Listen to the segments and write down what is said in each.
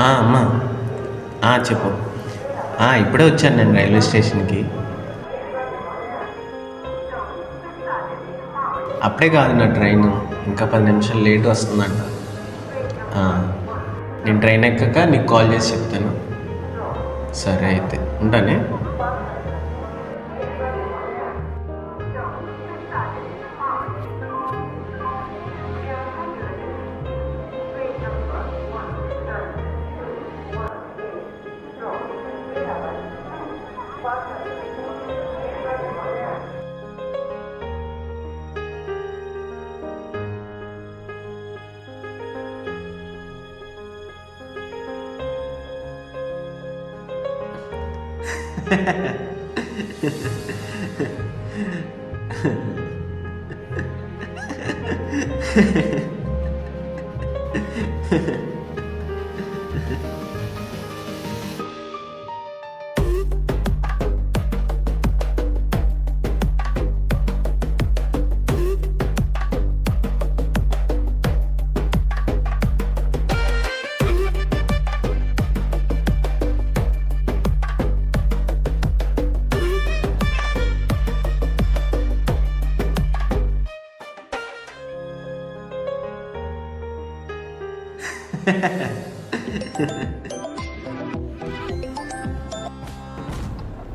అమ్మా చెప్పు. ఇప్పుడే వచ్చాను నేను రైల్వే స్టేషన్కి. అప్పుడే కాదు నా ట్రైన్, ఇంకా 10 నిమిషాలు లేట్ వస్తుందంట. నేను ట్రైన్ ఎక్కాక నీకు కాల్ చేసి చెప్తాను. సరే అయితే ఉంటానే.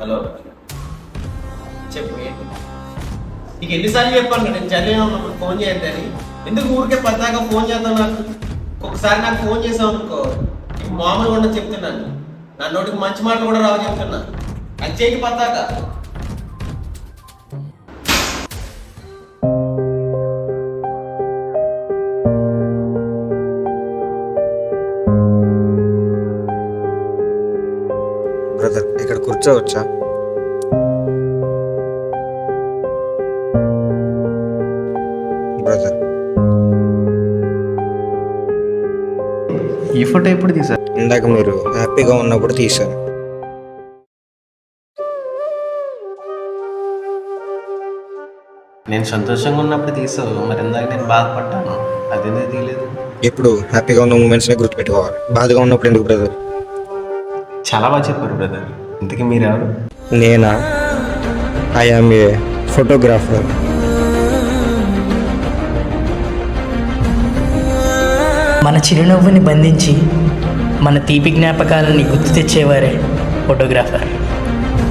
హలో, చెప్పు. నీకు ఎన్నిసార్లు చెప్పాను నేను చెన్నైలో ఉన్నప్పుడు ఫోన్ చేయొద్దని. ఎందుకు ఊరికే పద్దాకా ఫోన్ చేద్దాం? నాకు ఒకసారి నాకు ఫోన్ చేసావు అనుకో, నీకు మామూలుగా ఉండదు చెప్తున్నాను. నా నోటికి మంచి మాటలు కూడా రావు చెప్తున్నా. అది చేయకి పద్దాకా. బ్రదర్, ఇక్కడ కూర్చోవచ్చా? బ్రదర్, ఈ ఫోటో ఎప్పుడు తీసారు? ఇందాక మీరు హ్యాపీగా ఉన్నప్పుడు తీశాను. నేను సంతోషంగా ఉన్నప్పుడు తీసావు, మరి ఇందాక నేను బాధపడ్డాను, అదేందుకు తీయలేదు? ఎప్పుడు హ్యాపీగా ఉన్న మూమెంట్స్నే గుర్తుపెట్టుకోవాలి, బాధగా ఉన్నప్పుడు ఎందుకు బ్రదర్? చాలా బాగా చెప్పారు బ్రదర్. ఇంతకీ మీరెవరు? నేనా? I am a photographer. మన చిరునవ్వుని బంధించి మన తీపి జ్ఞాపకాలని గుర్తు తెచ్చేవారే photographer.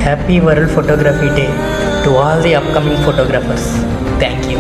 Happy world photography day to all the upcoming photographers. Thank you.